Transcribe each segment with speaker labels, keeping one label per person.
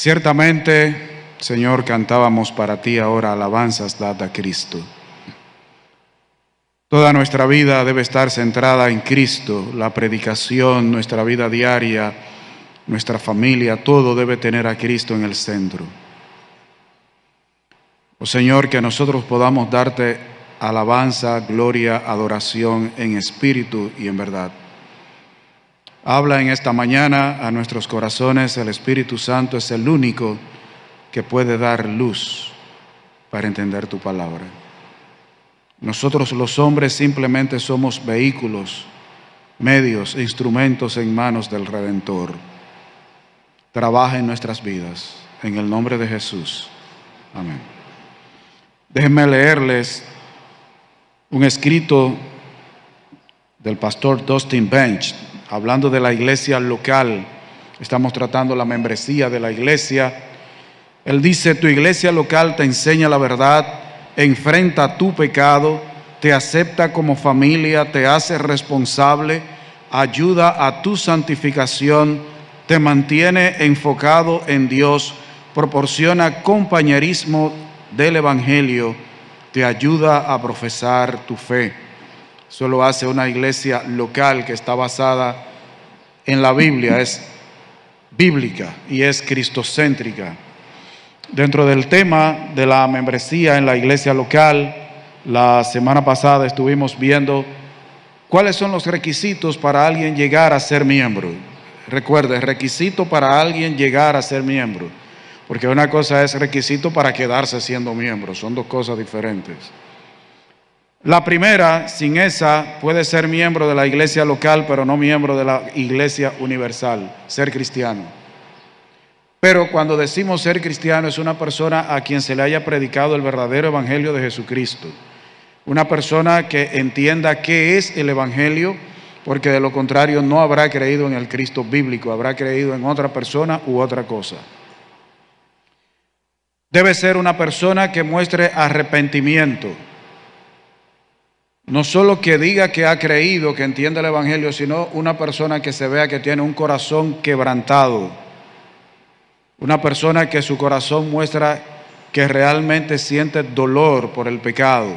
Speaker 1: Ciertamente, Señor, cantábamos para ti ahora alabanzas dadas a Cristo. Toda nuestra vida debe estar centrada en Cristo, la predicación, nuestra vida diaria, nuestra familia, todo debe tener a Cristo en el centro. Oh Señor, que nosotros podamos darte alabanza, gloria, adoración en espíritu y en verdad. Habla en esta mañana a nuestros corazones. El Espíritu Santo es el único que puede dar luz para entender tu palabra. Nosotros los hombres simplemente somos vehículos, medios, instrumentos en manos del Redentor. Trabaja en nuestras vidas, en el nombre de Jesús. Amén. Déjenme leerles un escrito del pastor Dustin Bench, hablando de la iglesia local. Estamos tratando la membresía de la iglesia. Él dice: tu iglesia local te enseña la verdad, enfrenta tu pecado, te acepta como familia, te hace responsable, ayuda a tu santificación, te mantiene enfocado en Dios, proporciona compañerismo del Evangelio, te ayuda a profesar tu fe. Eso lo hace una iglesia local que está basada en la Biblia, es bíblica y es cristocéntrica. Dentro del tema de la membresía en la iglesia local, la semana pasada estuvimos viendo cuáles son los requisitos para alguien llegar a ser miembro. Recuerde, requisito para alguien llegar a ser miembro, porque una cosa es requisito para quedarse siendo miembro, son dos cosas diferentes. La primera, sin esa, puede ser miembro de la iglesia local, pero no miembro de la iglesia universal, ser cristiano. Pero cuando decimos ser cristiano, es una persona a quien se le haya predicado el verdadero evangelio de Jesucristo. Una persona que entienda qué es el evangelio, porque de lo contrario no habrá creído en el Cristo bíblico, habrá creído en otra persona u otra cosa. Debe ser una persona que muestre arrepentimiento. No solo que diga que ha creído, que entiende el evangelio, sino una persona que se vea que tiene un corazón quebrantado. Una persona que su corazón muestra que realmente siente dolor por el pecado.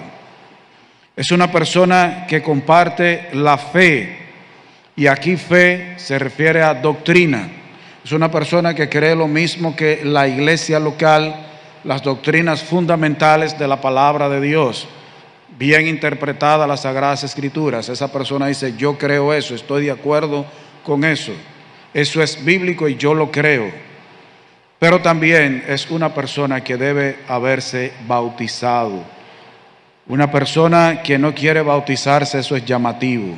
Speaker 1: Es una persona que comparte la fe, y aquí fe se refiere a doctrina. Es una persona que cree lo mismo que la iglesia local, las doctrinas fundamentales de la palabra de Dios, bien interpretada las Sagradas Escrituras. Esa persona dice: yo creo eso, estoy de acuerdo con eso, eso es bíblico y yo lo creo. Pero también es una persona que debe haberse bautizado. Una persona que no quiere bautizarse, eso es llamativo.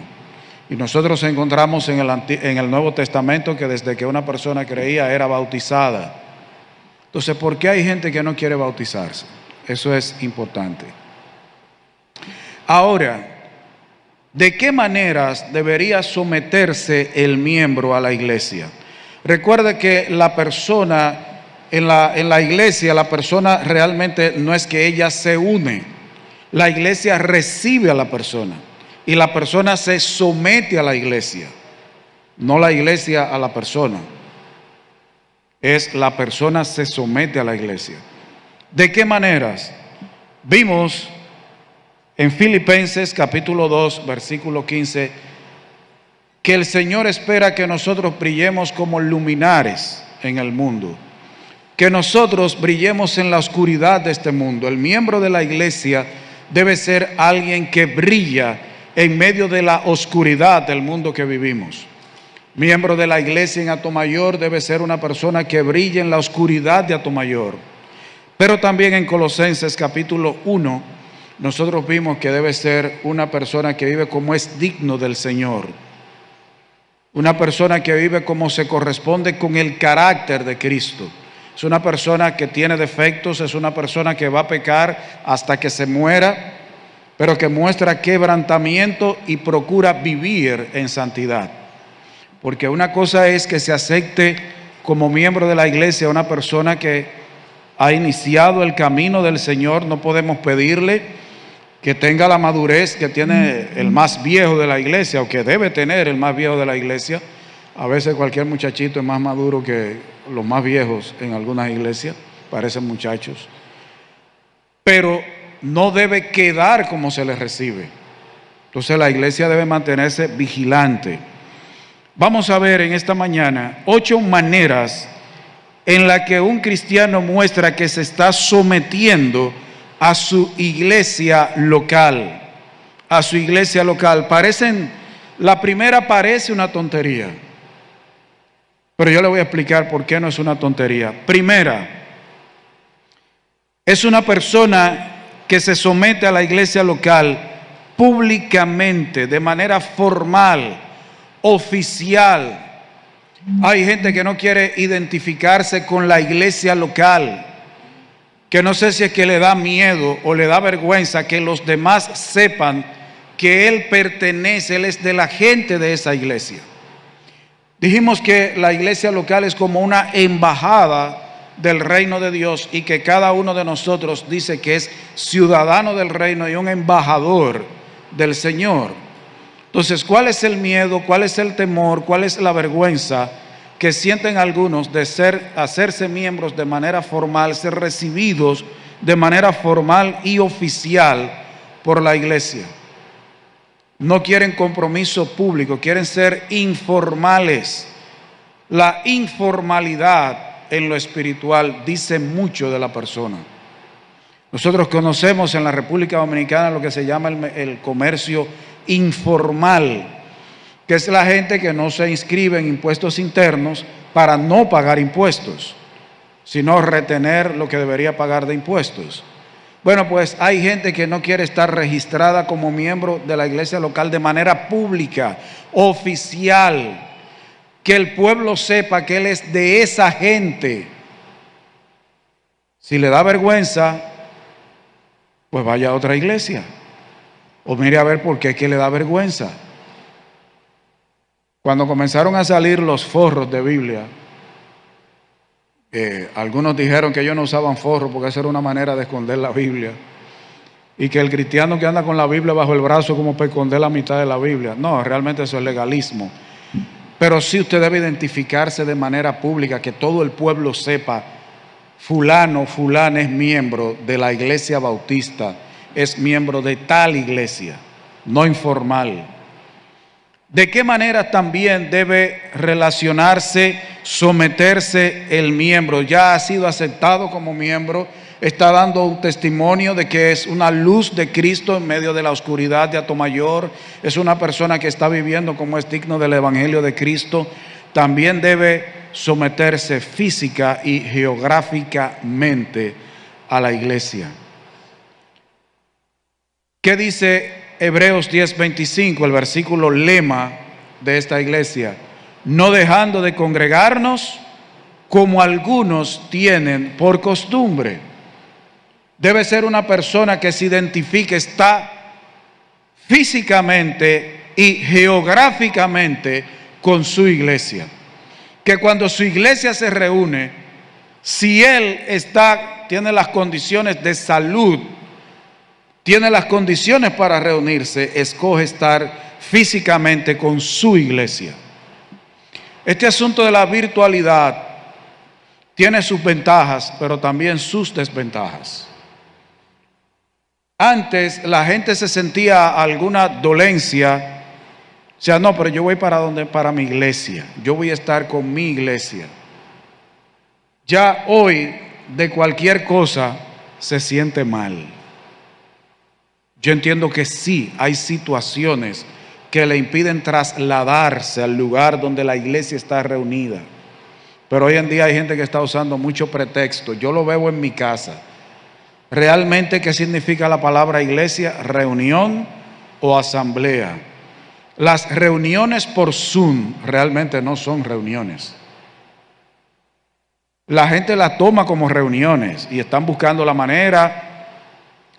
Speaker 1: Y nosotros encontramos en el Nuevo Testamento que desde que una persona creía era bautizada. Entonces, ¿por qué hay gente que no quiere bautizarse? Eso es importante. Ahora, ¿de qué maneras debería someterse el miembro a la iglesia? Recuerde que la persona en la iglesia, la persona realmente no es que ella se une. La iglesia recibe a la persona y la persona se somete a la iglesia, no la iglesia a la persona. Es la persona se somete a la iglesia. ¿De qué maneras? Vimos en Filipenses capítulo 2, versículo 15, que el Señor espera que nosotros brillemos como luminares en el mundo, que nosotros brillemos en la oscuridad de este mundo. El miembro de la iglesia debe ser alguien que brilla en medio de la oscuridad del mundo que vivimos. Miembro de la iglesia en Atomayor debe ser una persona que brille en la oscuridad de Atomayor. Pero también en Colosenses capítulo 1, nosotros vimos que debe ser una persona que vive como es digno del Señor. Una persona que vive como se corresponde con el carácter de Cristo. Es una persona que tiene defectos, es una persona que va a pecar hasta que se muera, pero que muestra quebrantamiento y procura vivir en santidad. Porque una cosa es que se acepte como miembro de la iglesia una persona que ha iniciado el camino del Señor. No podemos pedirle que tenga la madurez que tiene el más viejo de la iglesia, o que debe tener el más viejo de la iglesia. A veces cualquier muchachito es más maduro que los más viejos en algunas iglesias, parecen muchachos. Pero no debe quedar como se les recibe. Entonces la iglesia debe mantenerse vigilante. Vamos a ver en esta mañana 8 maneras en las que un cristiano muestra que se está sometiendo a su iglesia local. A su iglesia local. La primera parece una tontería, pero yo le voy a explicar por qué no es una tontería. Primera, es una persona que se somete a la iglesia local públicamente, de manera formal, oficial. Hay gente que no quiere identificarse con la iglesia local, que no sé si es que le da miedo o le da vergüenza que los demás sepan que él pertenece, él es de la gente de esa iglesia. Dijimos que la iglesia local es como una embajada del reino de Dios y que cada uno de nosotros dice que es ciudadano del reino y un embajador del Señor. Entonces, ¿cuál es el miedo? ¿Cuál es el temor? ¿Cuál es la vergüenza que sienten algunos de hacerse miembros de manera formal, ser recibidos de manera formal y oficial por la iglesia? No quieren compromiso público, quieren ser informales. La informalidad en lo espiritual dice mucho de la persona. Nosotros conocemos en la República Dominicana lo que se llama el comercio informal, que es la gente que no se inscribe en impuestos internos para no pagar impuestos, sino retener lo que debería pagar de impuestos. Bueno, pues hay gente que no quiere estar registrada como miembro de la iglesia local de manera pública, oficial, que el pueblo sepa que él es de esa gente. Si le da vergüenza, pues vaya a otra iglesia, o mire a ver por qué es que le da vergüenza. Cuando comenzaron a salir los forros de Biblia, algunos dijeron que ellos no usaban forros porque esa era una manera de esconder la Biblia, y que el cristiano que anda con la Biblia bajo el brazo como para esconder la mitad de la Biblia. No, realmente eso es legalismo. Pero sí usted debe identificarse de manera pública, que todo el pueblo sepa: fulano, fulana es miembro de la iglesia bautista, es miembro de tal iglesia, no informal. ¿De qué manera también debe relacionarse, someterse el miembro? Ya ha sido aceptado como miembro, está dando un testimonio de que es una luz de Cristo en medio de la oscuridad de Atomayor, es una persona que está viviendo como es digno del Evangelio de Cristo. También debe someterse física y geográficamente a la iglesia. ¿Qué dice Hebreos 10:25, el versículo lema de esta iglesia? No dejando de congregarnos como algunos tienen por costumbre. Debe ser una persona que se identifique, está físicamente y geográficamente con su iglesia. Que cuando su iglesia se reúne, si él tiene las condiciones de salud, tiene las condiciones para reunirse, escoge estar físicamente con su iglesia. Este asunto de la virtualidad tiene sus ventajas, pero también sus desventajas. Antes la gente se sentía alguna dolencia, o sea, no, pero yo voy para mi iglesia, yo voy a estar con mi iglesia. Ya hoy de cualquier cosa se siente mal. Yo entiendo que sí, hay situaciones que le impiden trasladarse al lugar donde la iglesia está reunida. Pero hoy en día hay gente que está usando mucho pretexto. Yo lo veo en mi casa. Realmente, ¿qué significa la palabra iglesia? Reunión o asamblea. Las reuniones por Zoom realmente no son reuniones. La gente las toma como reuniones y están buscando la manera.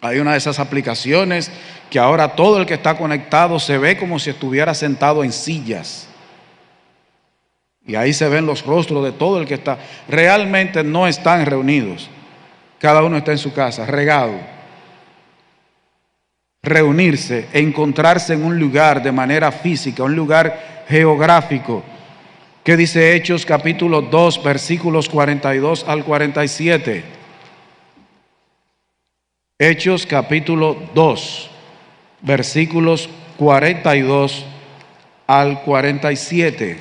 Speaker 1: Hay una de esas aplicaciones que ahora todo el que está conectado se ve como si estuviera sentado en sillas. Y ahí se ven los rostros de todo el que está. Realmente no están reunidos. Cada uno está en su casa, regado. Reunirse, encontrarse en un lugar de manera física, un lugar geográfico, ¿Qué dice Hechos capítulo 2, versículos 42 al 47? Hechos capítulo 2, versículos 42 al 47.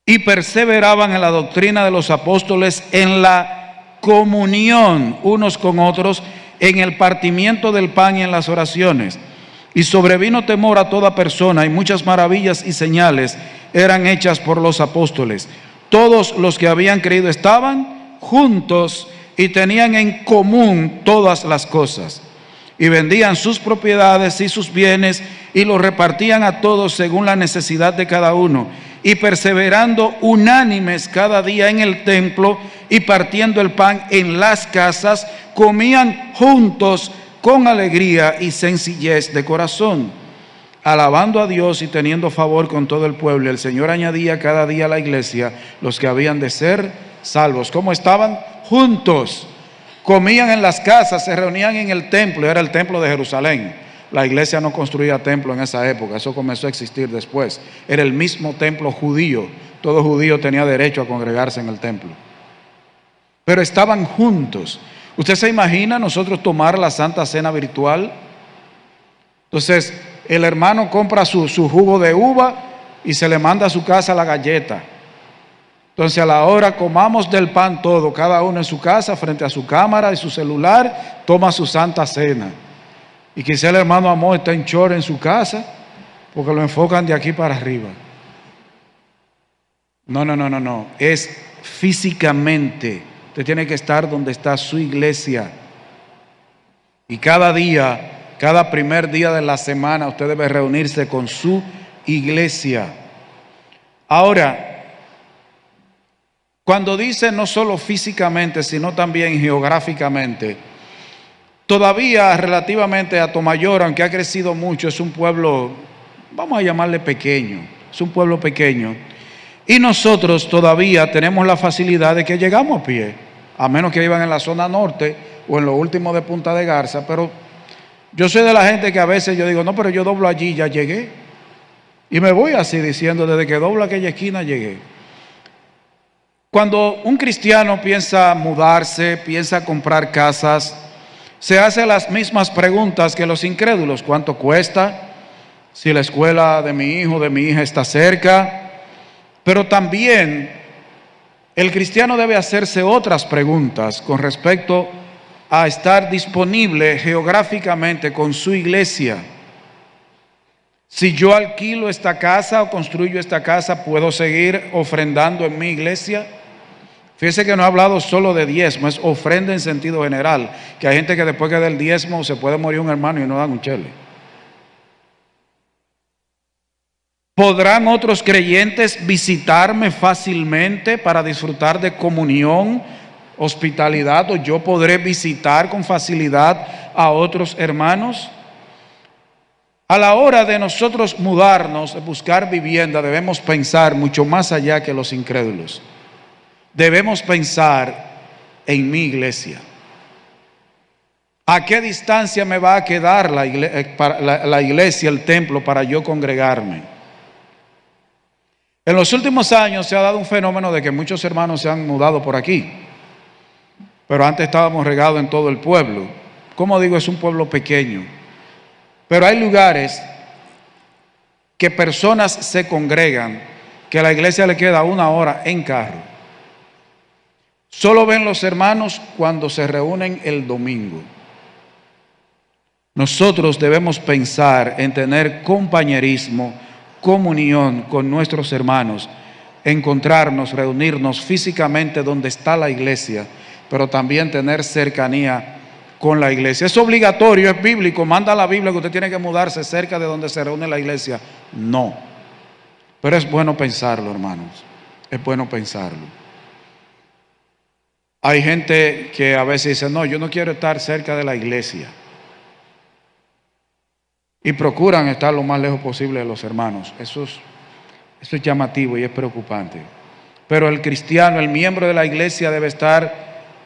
Speaker 1: Y perseveraban en la doctrina de los apóstoles, en la comunión unos con otros, en el partimiento del pan y en las oraciones. Y sobrevino temor a toda persona, y muchas maravillas y señales eran hechas por los apóstoles. Todos los que habían creído estaban juntos y tenían en común todas las cosas. Y vendían sus propiedades y sus bienes y los repartían a todos según la necesidad de cada uno. Y perseverando unánimes cada día en el templo y partiendo el pan en las casas, comían juntos con alegría y sencillez de corazón, alabando a Dios y teniendo favor con todo el pueblo. El Señor añadía cada día a la iglesia los que habían de ser salvos. ¿Cómo estaban? Juntos. Comían en las casas, se reunían en el templo, era el templo de Jerusalén. La iglesia no construía templo en esa época, eso comenzó a existir después. Era el mismo templo judío, todo judío tenía derecho a congregarse en el templo. Pero estaban juntos. ¿Usted se imagina nosotros tomar la Santa Cena virtual? Entonces, el hermano compra su jugo de uva y se le manda a su casa la galleta. Entonces, a la hora comamos del pan todo, cada uno en su casa, frente a su cámara y su celular, toma su Santa Cena. Y quizá el hermano Amor está en short en su casa, porque lo enfocan de aquí para arriba. No. Es físicamente. Usted tiene que estar donde está su iglesia. Y cada día, cada primer día de la semana, usted debe reunirse con su iglesia. Ahora, cuando dice no solo físicamente, sino también geográficamente, todavía relativamente a Atomayor, aunque ha crecido mucho, es un pueblo, vamos a llamarle pequeño, es un pueblo pequeño. Y nosotros todavía tenemos la facilidad de que llegamos a pie, a menos que vivan en la zona norte o en lo último de Punta de Garza. Pero yo soy de la gente que a veces yo digo, no, pero yo doblo allí, ya llegué. Y me voy así diciendo, desde que doblo aquella esquina llegué. Cuando un cristiano piensa mudarse, piensa comprar casas, se hace las mismas preguntas que los incrédulos. ¿Cuánto cuesta? Si la escuela de mi hijo, de mi hija está cerca. Pero también el cristiano debe hacerse otras preguntas con respecto a estar disponible geográficamente con su iglesia. Si yo alquilo esta casa o construyo esta casa, ¿puedo seguir ofrendando en mi iglesia? Fíjese que no he hablado solo de diezmo, es ofrenda en sentido general. Que hay gente que después que del diezmo se puede morir un hermano y no dan un chele. ¿Podrán otros creyentes visitarme fácilmente para disfrutar de comunión, hospitalidad? ¿O yo podré visitar con facilidad a otros hermanos? A la hora de nosotros mudarnos, buscar vivienda, debemos pensar mucho más allá que los incrédulos. Debemos pensar en mi iglesia. ¿A qué distancia me va a quedar la iglesia, el templo, para yo congregarme? En los últimos años se ha dado un fenómeno de que muchos hermanos se han mudado por aquí, pero antes estábamos regados en todo el pueblo. Como digo, es un pueblo pequeño, pero hay lugares que personas se congregan, que a la iglesia le queda 1 hora en carro. Solo ven los hermanos cuando se reúnen el domingo. Nosotros debemos pensar en tener compañerismo, comunión con nuestros hermanos, encontrarnos, reunirnos físicamente donde está la iglesia, pero también tener cercanía con la iglesia. Es obligatorio, es bíblico, manda la Biblia que usted tiene que mudarse cerca de donde se reúne la iglesia. No, pero es bueno pensarlo, hermanos, es bueno pensarlo. Hay gente que a veces dice, no, yo no quiero estar cerca de la iglesia. Y procuran estar lo más lejos posible de los hermanos. Eso es llamativo y es preocupante. Pero el cristiano, el miembro de la iglesia debe estar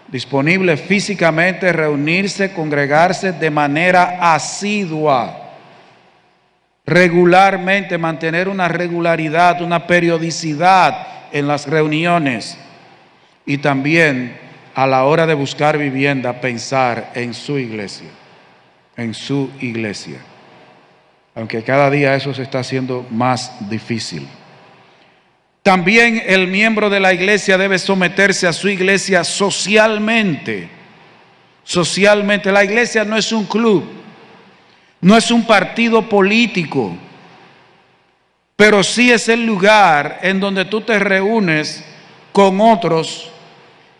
Speaker 1: disponible físicamente, reunirse, congregarse de manera asidua. regularmente, mantener una regularidad, una periodicidad en las reuniones. Y también a la hora de buscar vivienda, pensar en su iglesia, en su iglesia. Aunque cada día eso se está haciendo más difícil. También el miembro de la iglesia debe someterse a su iglesia socialmente. Socialmente, la iglesia no es un club, no es un partido político, pero sí es el lugar en donde tú te reúnes con otros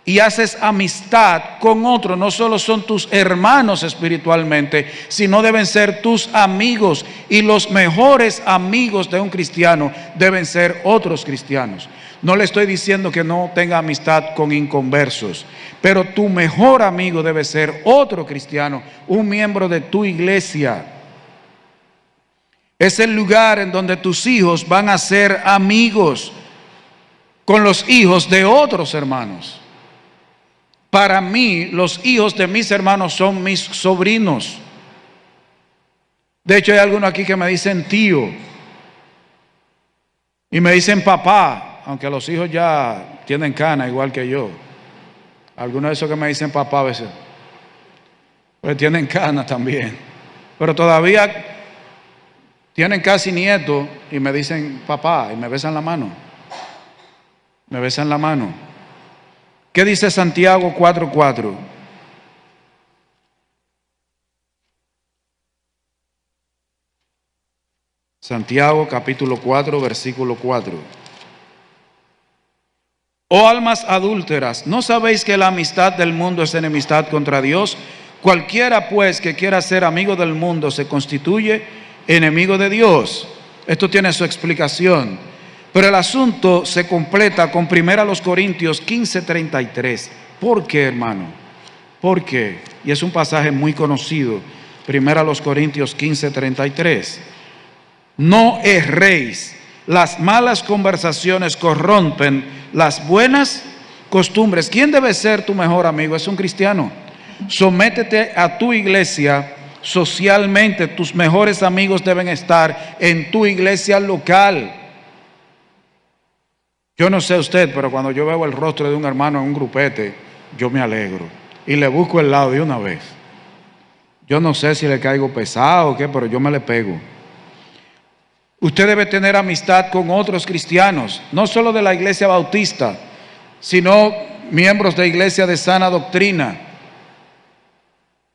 Speaker 1: y haces amistad con otros. No solo son tus hermanos espiritualmente, sino deben ser tus amigos. Y los mejores amigos de un cristiano deben ser otros cristianos. No le estoy diciendo que no tenga amistad con inconversos, pero tu mejor amigo debe ser otro cristiano, un miembro de tu iglesia. Es el lugar en donde tus hijos van a ser amigos con los hijos de otros hermanos. Para mí, los hijos de mis hermanos son mis sobrinos. De hecho, hay algunos aquí que me dicen tío y me dicen papá, aunque los hijos ya tienen cana igual que yo. Algunos de esos que me dicen papá a veces, pues tienen cana también, pero todavía tienen casi nietos y me dicen papá y me besan la mano. Me besan la mano. ¿Qué dice Santiago 4:4? Santiago capítulo 4, versículo 4. Oh almas adúlteras, ¿no sabéis que la amistad del mundo es enemistad contra Dios? Cualquiera pues que quiera ser amigo del mundo se constituye enemigo de Dios. Esto tiene su explicación, pero el asunto se completa con 1 Corintios 15:33. ¿Por qué, hermano? ¿Por qué? Y es un pasaje muy conocido, 1 Corintios 15:33. No erréis, las malas conversaciones corrompen las buenas costumbres. ¿Quién debe ser tu mejor amigo? Es un cristiano. Sométete a tu iglesia socialmente. Tus mejores amigos deben estar en tu iglesia local. Yo no sé usted, pero cuando yo veo el rostro de un hermano en un grupete, yo me alegro y le busco el lado de una vez. Yo no sé si le caigo pesado o qué, pero yo me le pego. Usted debe tener amistad con otros cristianos, no solo de la iglesia bautista, sino miembros de iglesia de sana doctrina.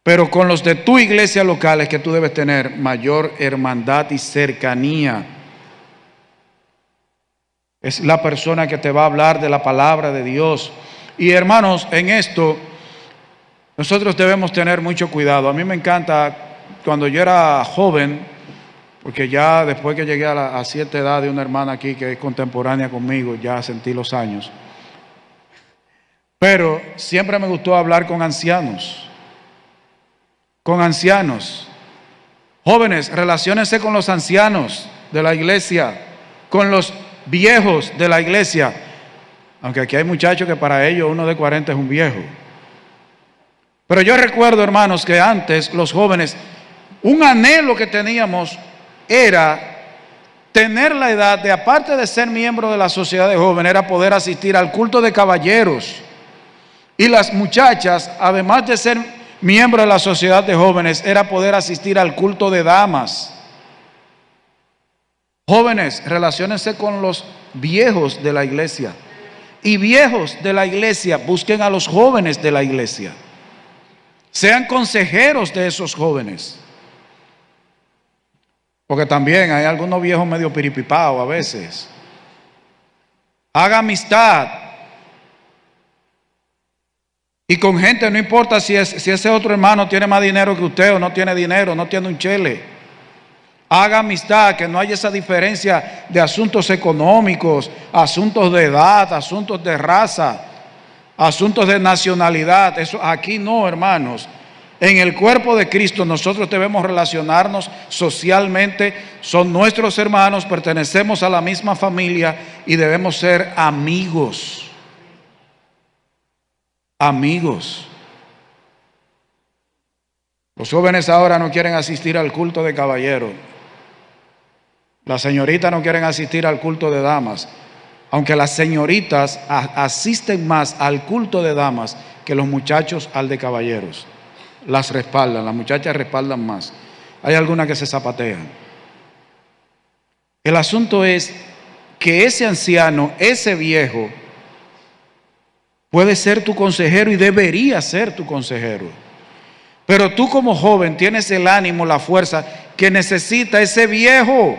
Speaker 1: Pero con los de tu iglesia local es que tú debes tener mayor hermandad y cercanía. Es la persona que te va a hablar de la palabra de Dios. Y hermanos, en esto nosotros debemos tener mucho cuidado. A mí me encanta, cuando yo era joven, porque ya después que llegué a cierta edad de una hermana aquí que es contemporánea conmigo, ya sentí los años. Pero siempre me gustó hablar con ancianos. Con ancianos. Jóvenes, relaciónense con los ancianos de la iglesia, con los viejos de la iglesia. Aunque aquí hay muchachos que para ellos uno de 40 es un viejo. Pero yo recuerdo, hermanos, que antes los jóvenes, un anhelo que teníamos era tener la edad de, aparte de ser miembro de la sociedad de jóvenes, era poder asistir al culto de caballeros. Y las muchachas, además de ser miembro de la sociedad de jóvenes, era poder asistir al culto de damas. Jóvenes, relaciónense con los viejos de la iglesia. Y viejos de la iglesia, busquen a los jóvenes de la iglesia. Sean consejeros de esos jóvenes. Porque también hay algunos viejos medio piripipados a veces. Haga amistad. Y con gente, no importa si ese otro hermano tiene más dinero que usted o no tiene dinero, no tiene un chele. Haga amistad, que no haya esa diferencia de asuntos económicos, asuntos de edad, asuntos de raza, asuntos de nacionalidad. Eso aquí no, hermanos. En el cuerpo de Cristo nosotros debemos relacionarnos socialmente, son nuestros hermanos, pertenecemos a la misma familia y debemos ser amigos. Amigos. Los jóvenes ahora no quieren asistir al culto de caballeros. Las señoritas no quieren asistir al culto de damas, aunque las señoritas asisten más al culto de damas que los muchachos al de caballeros. Las respaldan, las muchachas respaldan más. Hay algunas que se zapatean. El asunto es que ese anciano, ese viejo, puede ser tu consejero y debería ser tu consejero. Pero tú como joven tienes el ánimo, la fuerza que necesita ese viejo.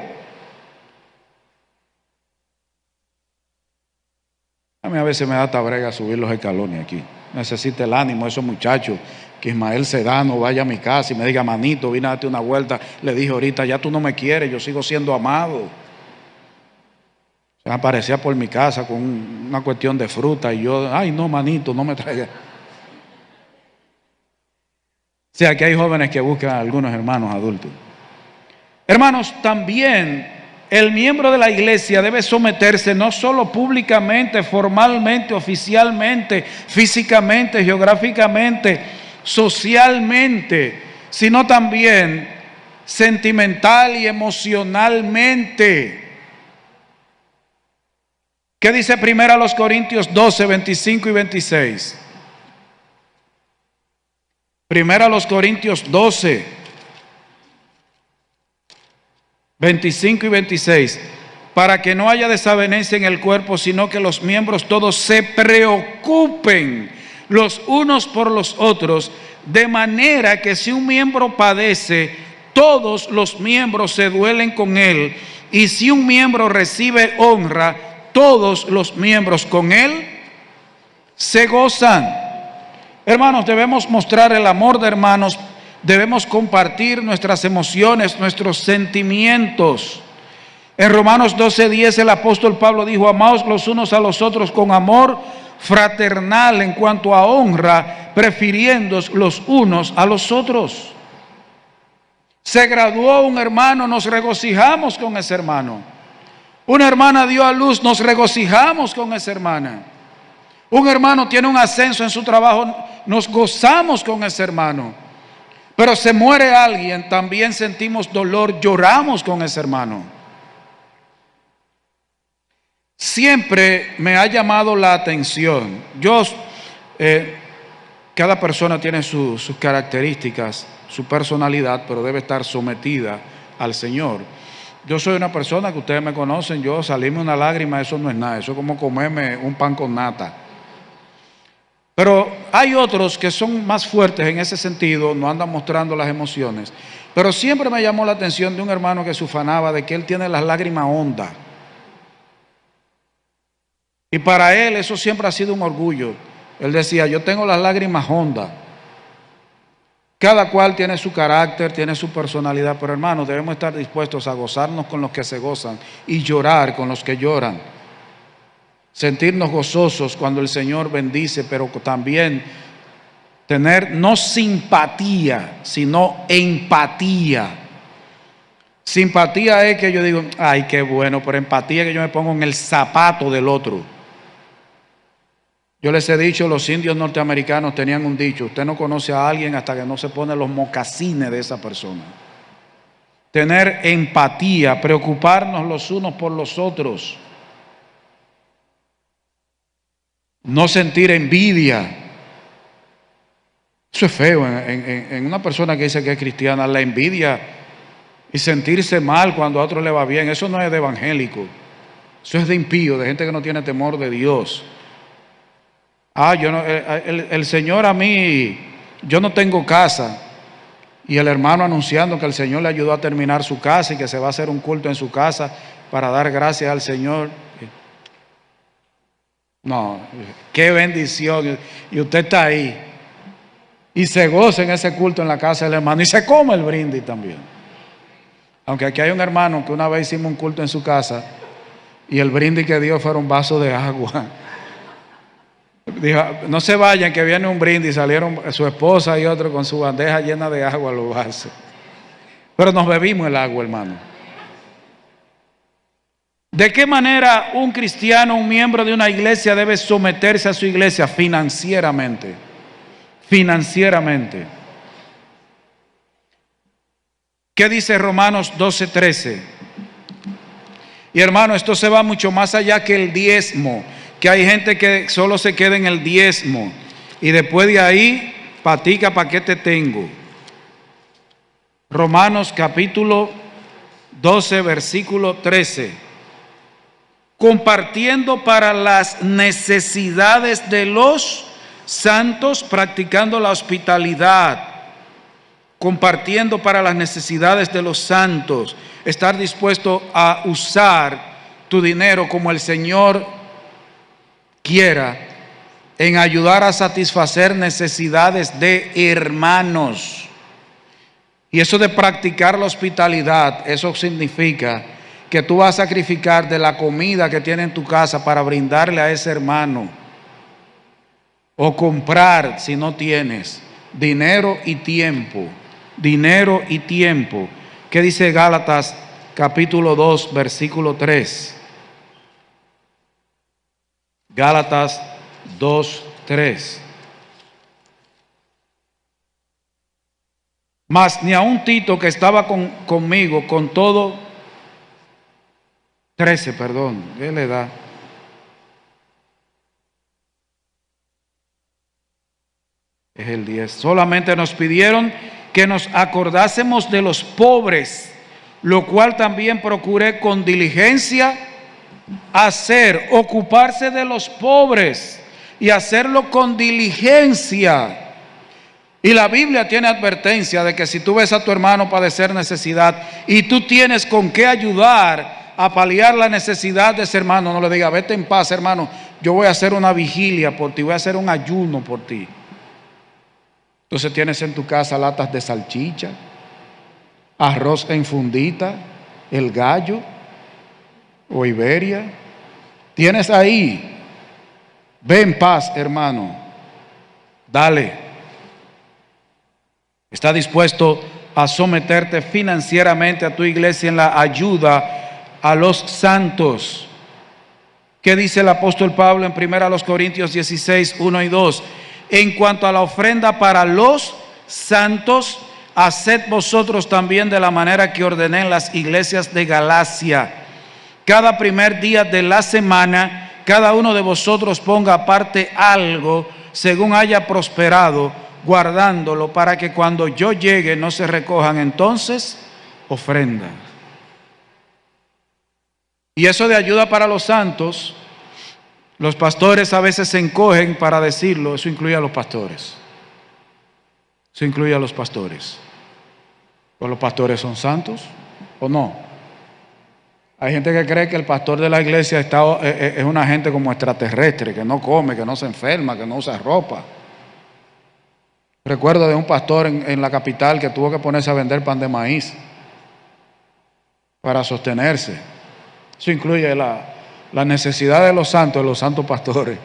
Speaker 1: A mí a veces me da tabrega subir los escalones aquí. Necesita el ánimo esos muchachos. Que Ismael Sedano vaya a mi casa y me diga: manito, vine a darte una vuelta. Le dije ahorita: ya tú no me quieres, yo sigo siendo amado. Se aparecía por mi casa con una cuestión de fruta y yo: ay no, manito, no me traiga. O sea, que hay jóvenes que buscan a algunos hermanos adultos. Hermanos, también el miembro de la iglesia debe someterse no solo públicamente, formalmente, oficialmente, físicamente, geográficamente, socialmente, sino también sentimental y emocionalmente. ¿Qué dice 1 Corintios 12, 25 y 26? 1 Corintios 12, 25 y 26. Para que no haya desavenencia en el cuerpo, sino que los miembros todos se preocupen los unos por los otros, de manera que si un miembro padece, todos los miembros se duelen con él, y si un miembro recibe honra, todos los miembros con él se gozan. Hermanos, debemos mostrar el amor de hermanos, debemos compartir nuestras emociones, nuestros sentimientos. En Romanos 12:10 el apóstol Pablo dijo: amaos los unos a los otros con amor fraternal, en cuanto a honra, prefiriéndoos los unos a los otros. Se graduó un hermano, nos regocijamos con ese hermano. Una hermana dio a luz, nos regocijamos con esa hermana. Un hermano tiene un ascenso en su trabajo, nos gozamos con ese hermano. Pero se muere alguien, también sentimos dolor, lloramos con ese hermano. Siempre me ha llamado la atención. Cada persona tiene sus características, su personalidad, pero debe estar sometida al Señor. Yo soy una persona que ustedes me conocen, yo salirme una lágrima, eso no es nada, eso es como comerme un pan con nata. Pero hay otros que son más fuertes en ese sentido, no andan mostrando las emociones. Pero siempre me llamó la atención de un hermano que se ufanaba de que él tiene las lágrimas hondas. Y para él eso siempre ha sido un orgullo. Él decía: yo tengo las lágrimas hondas. Cada cual tiene su carácter, tiene su personalidad, pero hermanos, debemos estar dispuestos a gozarnos con los que se gozan y llorar con los que lloran. Sentirnos gozosos cuando el Señor bendice, pero también tener no simpatía, sino empatía. Simpatía es que yo digo: ay, qué bueno, pero empatía es que yo me pongo en el zapato del otro. Yo les he dicho, los indios norteamericanos tenían un dicho: usted no conoce a alguien hasta que no se pone los mocasines de esa persona. Tener empatía, preocuparnos los unos por los otros. No sentir envidia. Eso es feo en una persona que dice que es cristiana, la envidia y sentirse mal cuando a otro le va bien. Eso no es de evangélico, eso es de impío, de gente que no tiene temor de Dios. El Señor a mí, yo no tengo casa, y el hermano anunciando que el Señor le ayudó a terminar su casa y que se va a hacer un culto en su casa para dar gracias al Señor. No, qué bendición. Y usted está ahí y se goza en ese culto en la casa del hermano y se come el brindis también. Aunque aquí hay un hermano que una vez hicimos un culto en su casa y el brindis que dio fue un vaso de agua. Dijo: no se vayan, que viene un brindis. Salieron su esposa y otro con su bandeja llena de agua a los vasos. Pero nos bebimos el agua, hermano. ¿De qué manera un cristiano, un miembro de una iglesia debe someterse a su iglesia? Financieramente. Financieramente. ¿Qué dice Romanos 12:13? Y hermano, esto se va mucho más allá que el diezmo, que hay gente que solo se queda en el diezmo y después de ahí, patica, ¿para qué te tengo? Romanos capítulo 12, versículo 13. Compartiendo para las necesidades de los santos, practicando la hospitalidad. Compartiendo para las necesidades de los santos, estar dispuesto a usar tu dinero como el Señor quiera, en ayudar a satisfacer necesidades de hermanos. Y eso de practicar la hospitalidad, eso significa que tú vas a sacrificar de la comida que tiene en tu casa para brindarle a ese hermano, o comprar, si no tienes, dinero y tiempo. Dinero y tiempo. ¿Qué dice Gálatas capítulo 2, versículo 3? Gálatas 2, 3. Mas ni aun Tito, que estaba conmigo, con todo, 13, perdón, ¿qué le da? Es el 10. Solamente nos pidieron que nos acordásemos de los pobres, lo cual también procuré con diligencia hacer, ocuparse de los pobres y hacerlo con diligencia. Y la Biblia tiene advertencia de que si tú ves a tu hermano padecer necesidad y tú tienes con qué ayudar a paliar la necesidad de ese hermano, no le digas, vete en paz, hermano, yo voy a hacer una vigilia por ti, voy a hacer un ayuno por ti. Entonces tienes en tu casa latas de salchicha, arroz en fundita, el gallo o Iberia. Tienes ahí, ve en paz, hermano, dale. ¿Está dispuesto a someterte financieramente a tu iglesia en la ayuda a los santos? ¿Qué dice el apóstol Pablo en 1 Corintios 16, 1 y 2? En cuanto a la ofrenda para los santos, haced vosotros también de la manera que ordené en las iglesias de Galacia. Cada primer día de la semana, cada uno de vosotros ponga aparte algo según haya prosperado, guardándolo para que cuando yo llegue no se recojan entonces ofrenda. Y eso de ayuda para los santos, los pastores a veces se encogen para decirlo, eso incluye a los pastores. Eso incluye a los pastores. ¿Pues los pastores son santos o no? Hay gente que cree que el pastor de la iglesia es una gente como extraterrestre, que no come, que no se enferma, que no usa ropa. Recuerdo de un pastor en la capital que tuvo que ponerse a vender pan de maíz para sostenerse. Eso incluye la necesidad de los santos pastores.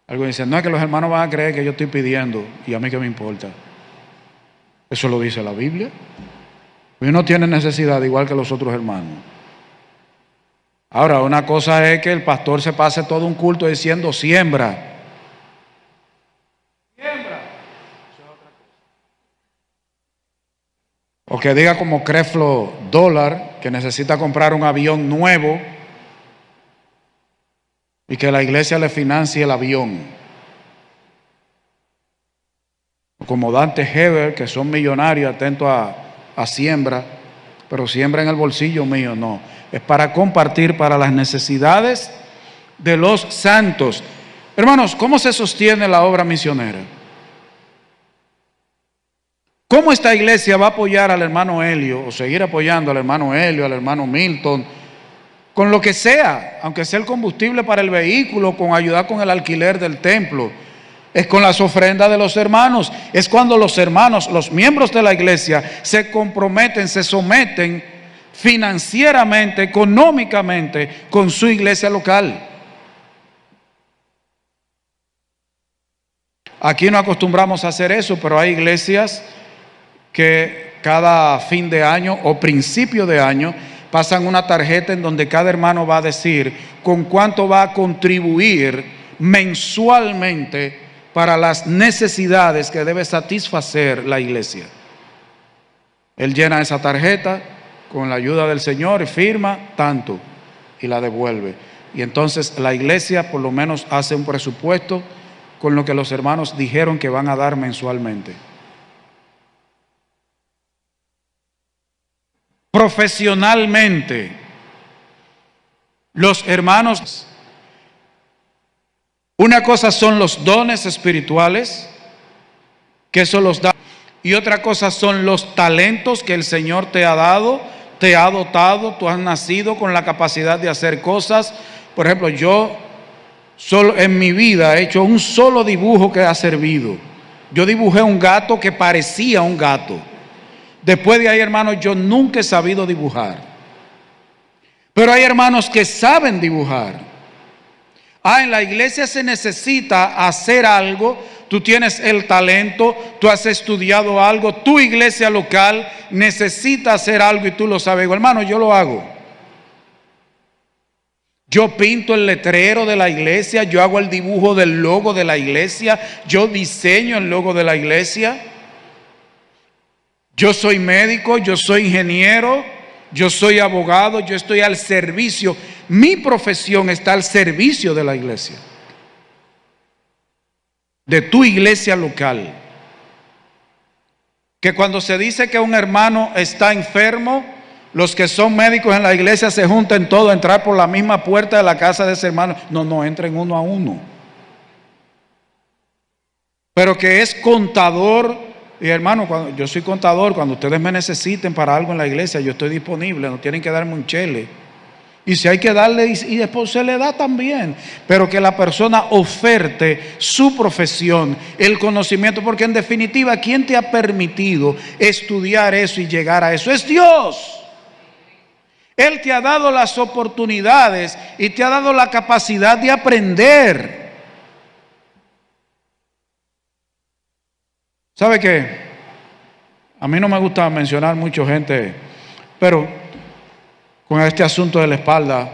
Speaker 1: Algo dice, no es que los hermanos van a creer que yo estoy pidiendo y a mí qué me importa. Eso lo dice la Biblia. Uno tiene necesidad igual que los otros hermanos. Ahora, una cosa es que el pastor se pase todo un culto diciendo siembra. O que diga como Creflo Dólar que necesita comprar un avión nuevo y que la iglesia le financie el avión. O como Dante Heber, que son millonarios atentos a siembra, pero siembra en el bolsillo mío, no. Es para compartir para las necesidades de los santos. Hermanos, ¿cómo se sostiene la obra misionera? ¿Cómo esta iglesia va a apoyar al hermano Helio o seguir apoyando al hermano Helio, al hermano Milton, con lo que sea, aunque sea el combustible para el vehículo, con ayudar con el alquiler del templo? Es con las ofrendas de los hermanos. Es cuando los hermanos, los miembros de la iglesia, se comprometen, se someten financieramente, económicamente con su iglesia local. Aquí no acostumbramos a hacer eso, pero hay iglesias que cada fin de año o principio de año pasan una tarjeta en donde cada hermano va a decir con cuánto va a contribuir mensualmente para las necesidades que debe satisfacer la iglesia. Él llena esa tarjeta con la ayuda del Señor, firma tanto y la devuelve. Y entonces la iglesia por lo menos hace un presupuesto con lo que los hermanos dijeron que van a dar mensualmente. Profesionalmente, los hermanos, una cosa son los dones espirituales, que eso los da, y otra cosa son los talentos que el Señor te ha dado, te ha dotado, tú has nacido con la capacidad de hacer cosas. Por ejemplo, yo solo en mi vida he hecho un solo dibujo que ha servido. Yo dibujé un gato que parecía un gato. Después de ahí, hermanos, yo nunca he sabido dibujar. Pero hay hermanos que saben dibujar. En la iglesia se necesita hacer algo. Tú tienes el talento, tú has estudiado algo, tu iglesia local necesita hacer algo y tú lo sabes. Digo, hermano, yo lo hago. Yo pinto el letrero de la iglesia, yo hago el dibujo del logo de la iglesia, yo diseño el logo de la iglesia. Yo soy médico, yo soy ingeniero, yo soy abogado, yo estoy al servicio. Mi profesión está al servicio de la iglesia, de tu iglesia local. Que cuando se dice que un hermano está enfermo, los que son médicos en la iglesia se junten todos a entrar por la misma puerta de la casa de ese hermano. No, entren uno a uno. Pero que es contador, y hermano, cuando yo soy contador, cuando ustedes me necesiten para algo en la iglesia, yo estoy disponible, no tienen que darme un chele. Y si hay que darle, y después se le da también. Pero que la persona oferte su profesión, el conocimiento, porque en definitiva, ¿quién te ha permitido estudiar eso y llegar a eso? Es Dios. Él te ha dado las oportunidades y te ha dado la capacidad de aprender. ¿Sabe qué? A mí no me gusta mencionar mucha gente, pero con este asunto de la espalda,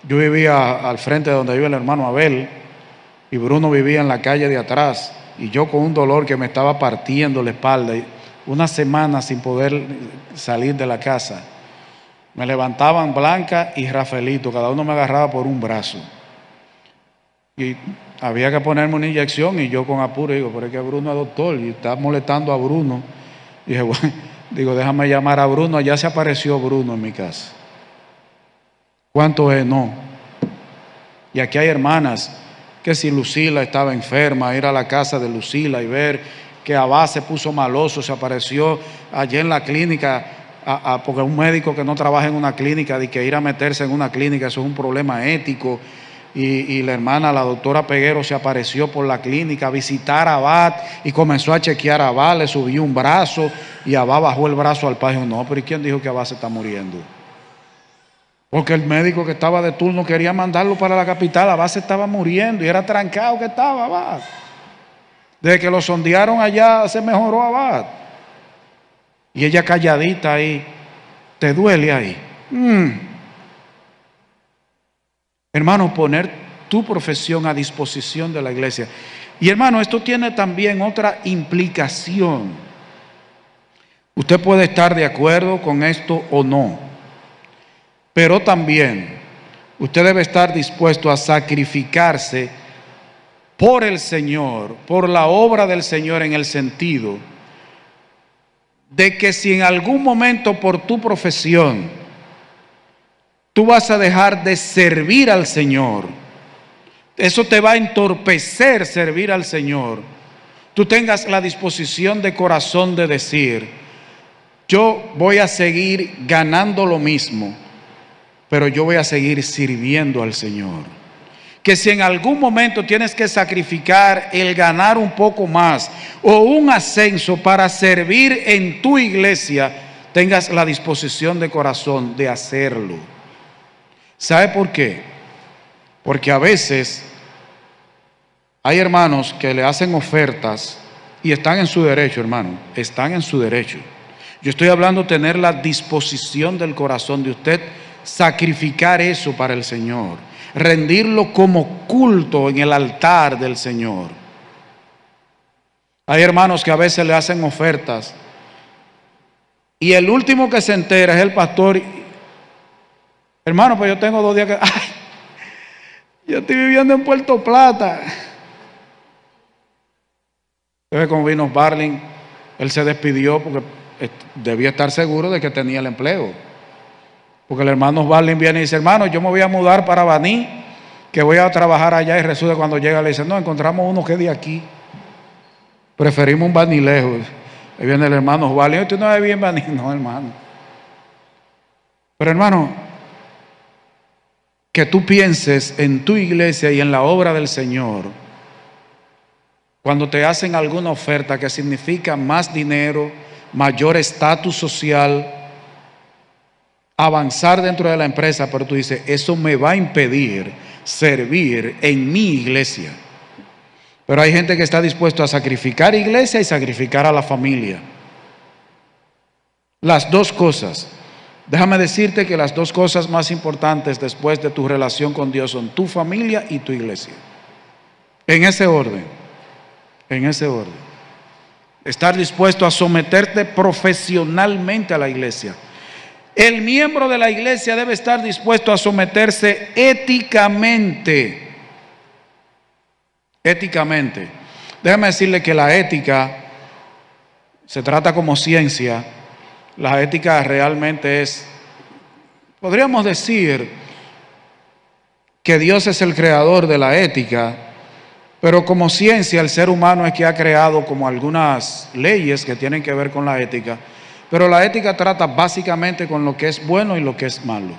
Speaker 1: yo vivía al frente de donde vive el hermano Abel y Bruno vivía en la calle de atrás y yo con un dolor que me estaba partiendo la espalda, y una semana sin poder salir de la casa. Me levantaban Blanca y Rafaelito, cada uno me agarraba por un brazo. Y había que ponerme una inyección y yo con apuro digo, pero es que Bruno es doctor y está molestando a Bruno. Y dije, bueno, digo, déjame llamar a Bruno. Allá se apareció Bruno en mi casa. ¿Cuánto es? No. Y aquí hay hermanas que si Lucila estaba enferma, ir a la casa de Lucila y ver que Abad se puso maloso, se apareció allá en la clínica, porque un médico que no trabaja en una clínica, de que ir a meterse en una clínica, eso es un problema ético. Y la hermana, la doctora Peguero, se apareció por la clínica a visitar a Abad y comenzó a chequear a Abad, le subió un brazo y Abad bajó el brazo al país. No, pero ¿y quién dijo que Abad se está muriendo? Porque el médico que estaba de turno quería mandarlo para la capital. Abad se estaba muriendo y era trancado que estaba Abad. Desde que lo sondearon allá se mejoró Abad. Y ella calladita ahí. ¿Te duele ahí? Hermano, poner tu profesión a disposición de la iglesia. Y hermano, esto tiene también otra implicación. Usted puede estar de acuerdo con esto o no, pero también usted debe estar dispuesto a sacrificarse por el Señor, por la obra del Señor, en el sentido de que si en algún momento por tu profesión tú vas a dejar de servir al Señor, eso te va a entorpecer servir al Señor, tú tengas la disposición de corazón de decir, yo voy a seguir ganando lo mismo, pero yo voy a seguir sirviendo al Señor. Que si en algún momento tienes que sacrificar el ganar un poco más o un ascenso para servir en tu iglesia, tengas la disposición de corazón de hacerlo. ¿Sabe por qué? Porque a veces hay hermanos que le hacen ofertas y están en su derecho, hermano, están en su derecho. Yo estoy hablando de tener la disposición del corazón de usted, sacrificar eso para el Señor, rendirlo como culto en el altar del Señor. Hay hermanos que a veces le hacen ofertas Y el último que se entera es el pastor. Hermano, pues yo tengo 2 días que... ¡Ay! Yo estoy viviendo en Puerto Plata. Entonces, como vino Barling, él se despidió porque debía estar seguro de que tenía el empleo. Porque el hermano Barling viene y dice: hermano, yo me voy a mudar para Baní, que voy a trabajar allá. Y resulta cuando llega le dice: no, encontramos uno que es de aquí. Preferimos un Baní lejos. Ahí viene el hermano Barling: ¿tú no ves bien Baní? No, hermano. Pero hermano, que tú pienses en tu iglesia y en la obra del Señor cuando te hacen alguna oferta que significa más dinero, mayor estatus social, avanzar dentro de la empresa, pero tú dices: eso me va a impedir servir en mi iglesia. Pero hay gente que está dispuesto a sacrificar iglesia y sacrificar a la familia. Las dos cosas. Déjame decirte que las dos cosas más importantes después de tu relación con Dios son tu familia y tu iglesia. En ese orden. En ese orden. Estar dispuesto a someterte profesionalmente a la iglesia. El miembro de la iglesia debe estar dispuesto a someterse éticamente. Éticamente. Déjame decirle que la ética se trata como ciencia. La ética realmente es, podríamos decir que Dios es el creador de la ética, pero como ciencia el ser humano es que ha creado como algunas leyes que tienen que ver con la ética, pero la ética trata básicamente con lo que es bueno y lo que es malo.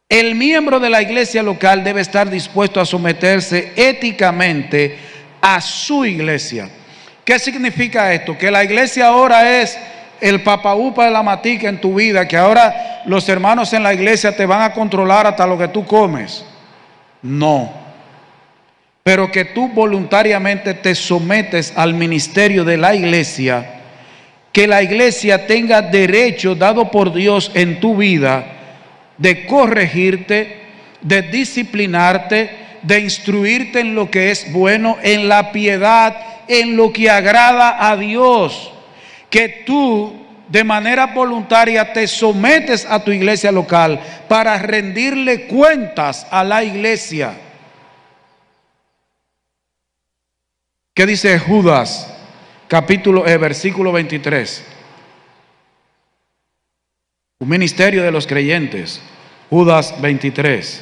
Speaker 1: El miembro de la iglesia local debe estar dispuesto a someterse éticamente a su iglesia. ¿Qué significa esto? Que la iglesia ahora es el papaupa de la matica en tu vida, que ahora los hermanos en la iglesia te van a controlar hasta lo que tú comes. No. Pero que tú voluntariamente te sometes al ministerio de la iglesia, que la iglesia tenga derecho dado por Dios en tu vida de corregirte, de disciplinarte, de instruirte en lo que es bueno, en la piedad, en lo que agrada a Dios. Que tú de manera voluntaria te sometes a tu iglesia local para rendirle cuentas a la iglesia. ¿Qué dice Judas, versículo 23? Un ministerio de los creyentes. Judas 23.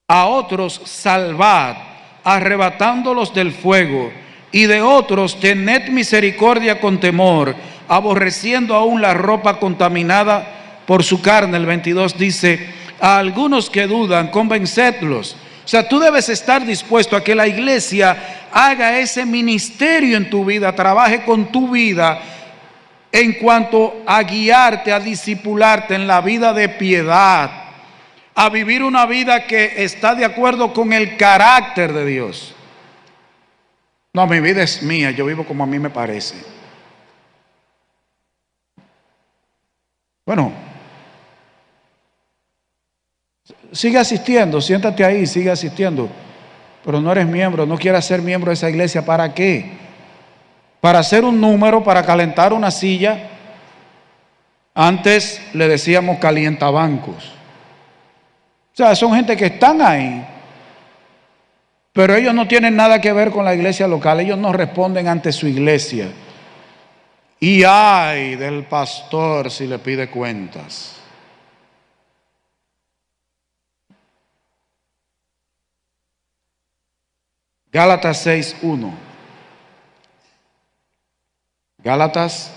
Speaker 1: A otros salvad, arrebatándolos del fuego, y de otros tened misericordia con temor, aborreciendo aún la ropa contaminada por su carne. El 22 dice: a algunos que dudan, convencedlos. O sea, tú debes estar dispuesto a que la iglesia haga ese ministerio en tu vida, trabaje con tu vida en cuanto a guiarte, a discipularte en la vida de piedad, a vivir una vida que está de acuerdo con el carácter de Dios. No, mi vida es mía, yo vivo como a mí me parece. Bueno, sigue asistiendo, siéntate ahí, sigue asistiendo. Pero no eres miembro, no quieras ser miembro de esa iglesia. ¿Para qué? Para hacer un número, para calentar una silla. Antes le decíamos calientabancos. O sea, son gente que están ahí, pero ellos no tienen nada que ver con la iglesia local. Ellos no responden ante su iglesia. Y ay del pastor si le pide cuentas. Gálatas 6:1. Gálatas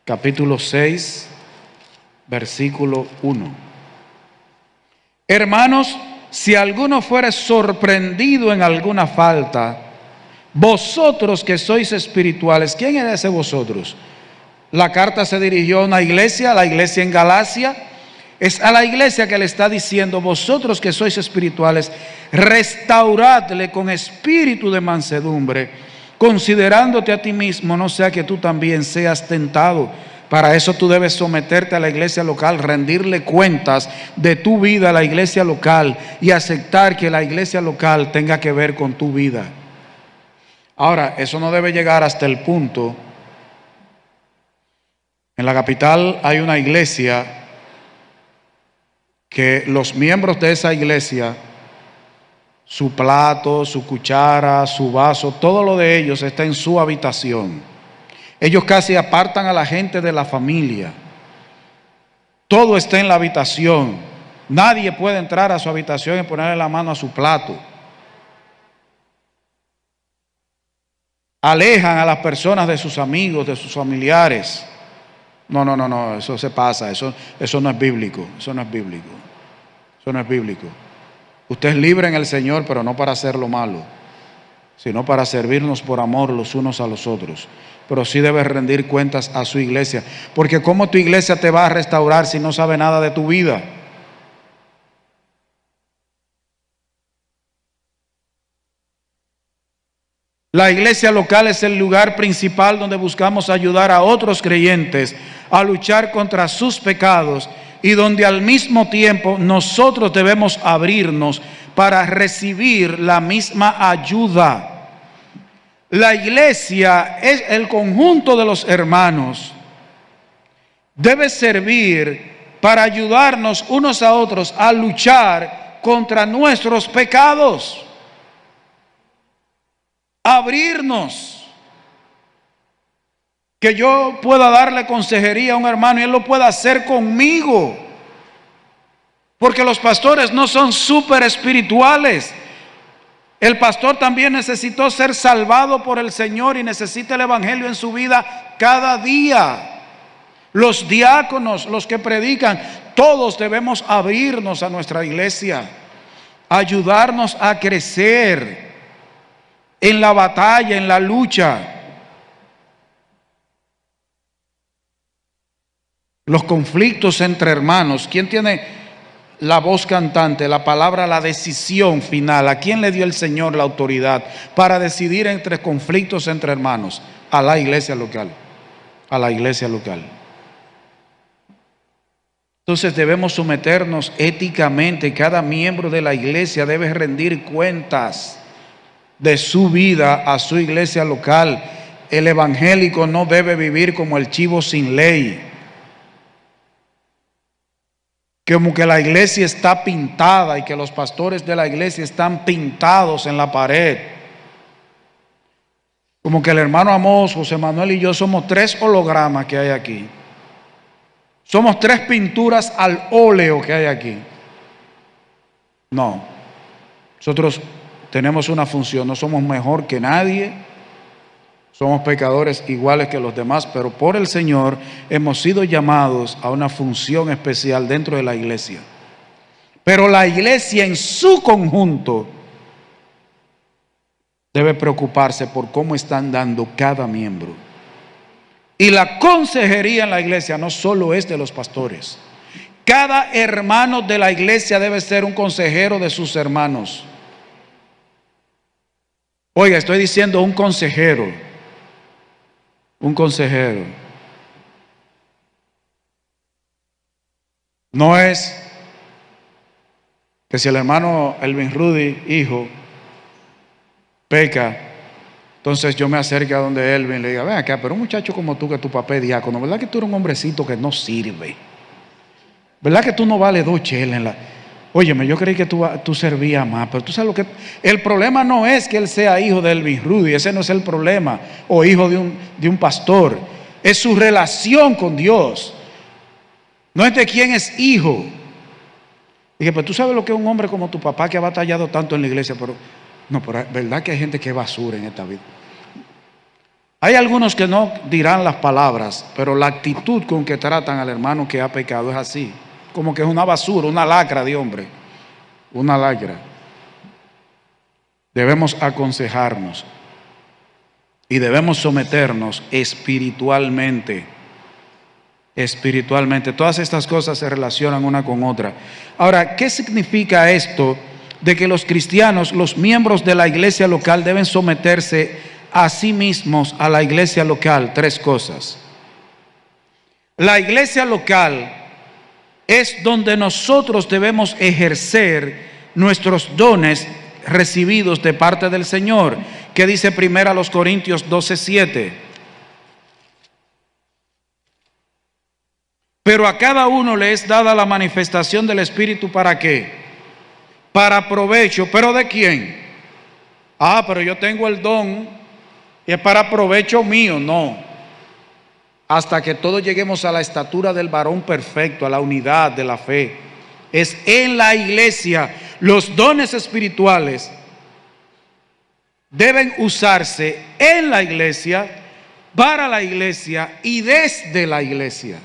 Speaker 1: capítulo 6, versículo 1. Hermanos, si alguno fuere sorprendido en alguna falta, vosotros que sois espirituales, ¿quién es ese vosotros? La carta se dirigió a una iglesia, a la iglesia en Galacia. Es a la iglesia que le está diciendo: vosotros que sois espirituales, restauradle con espíritu de mansedumbre, considerándote a ti mismo, no sea que tú también seas tentado. Para eso tú debes someterte a la iglesia local, rendirle cuentas de tu vida a la iglesia local y aceptar que la iglesia local tenga que ver con tu vida. Ahora, eso no debe llegar hasta el punto. En la capital hay una iglesia que los miembros de esa iglesia, su plato, su cuchara, su vaso, todo lo de ellos está en su habitación. Ellos casi apartan a la gente de la familia. Todo está en la habitación. Nadie puede entrar a su habitación y ponerle la mano a su plato. Alejan a las personas de sus amigos, de sus familiares. No, eso se pasa, eso no es bíblico, eso no es bíblico. Eso no es bíblico. Usted es libre en el Señor, pero no para hacer lo malo, sino para servirnos por amor los unos a los otros. Pero sí debes rendir cuentas a su iglesia, porque ¿cómo tu iglesia te va a restaurar si no sabe nada de tu vida? La iglesia local es el lugar principal donde buscamos ayudar a otros creyentes a luchar contra sus pecados y donde al mismo tiempo nosotros debemos abrirnos para recibir la misma ayuda. La iglesia es el conjunto de los hermanos. Debe servir para ayudarnos unos a otros a luchar contra nuestros pecados. Abrirnos, que yo pueda darle consejería a un hermano y él lo pueda hacer conmigo, porque los pastores no son súper espirituales. El pastor también necesitó ser salvado por el Señor y necesita el evangelio en su vida cada día. Los diáconos, los que predican, todos debemos abrirnos a nuestra iglesia, ayudarnos a crecer en la batalla, en la lucha. Los conflictos entre hermanos. ¿Quién tiene la voz cantante, la palabra, la decisión final? ¿A quién le dio el Señor la autoridad para decidir entre conflictos entre hermanos? A la iglesia local. A la iglesia local. Entonces debemos someternos éticamente. Cada miembro de la iglesia debe rendir cuentas de su vida a su iglesia local. El evangélico no debe vivir como el chivo sin ley, como que la iglesia está pintada y que los pastores de la iglesia están pintados en la pared, como que el hermano Amós, José Manuel y yo somos 3 hologramas que hay aquí, somos 3 pinturas al óleo que hay aquí. No, nosotros tenemos una función, no somos mejor que nadie, somos pecadores iguales que los demás, pero por el Señor hemos sido llamados a una función especial dentro de la iglesia. Pero la iglesia en su conjunto debe preocuparse por cómo están dando cada miembro. Y la consejería en la iglesia no solo es de los pastores. Cada hermano de la iglesia debe ser un consejero de sus hermanos. Oiga, estoy diciendo un consejero. Un consejero. No es que si el hermano Elvin Rudy, hijo, peca, entonces yo me acerque a donde Elvin y le diga: ven acá, pero un muchacho como tú, que tu papá es diácono, ¿verdad que tú eres un hombrecito que no sirve? ¿Verdad que tú no vales 2 chelas en la... Óyeme, yo creí que tú servías más, pero tú sabes lo que... El problema no es que él sea hijo de Elvin Rudy, ese no es el problema, o hijo de un pastor, es su relación con Dios, no es de quién es hijo. Dije, pero tú sabes lo que es un hombre como tu papá que ha batallado tanto en la iglesia, pero verdad que hay gente que es basura en esta vida. Hay algunos que no dirán las palabras, pero la actitud con que tratan al hermano que ha pecado es así. Como que es una basura, una lacra de hombre, una lacra. Debemos aconsejarnos y debemos someternos espiritualmente. Espiritualmente. Todas estas cosas se relacionan una con otra. Ahora, ¿qué significa esto de que los cristianos, los miembros de la iglesia local, deben someterse a sí mismos a la iglesia local? 3 cosas. La iglesia local es donde nosotros debemos ejercer nuestros dones recibidos de parte del Señor, que dice 1 Corintios 12:7. Pero a cada uno le es dada la manifestación del Espíritu, ¿para qué? Para provecho. ¿Pero de quién? Pero yo tengo el don y es para provecho mío. No. Hasta que todos lleguemos a la estatura del varón perfecto, a la unidad de la fe. Es en la iglesia. Los dones espirituales deben usarse en la iglesia, para la iglesia y desde la iglesia.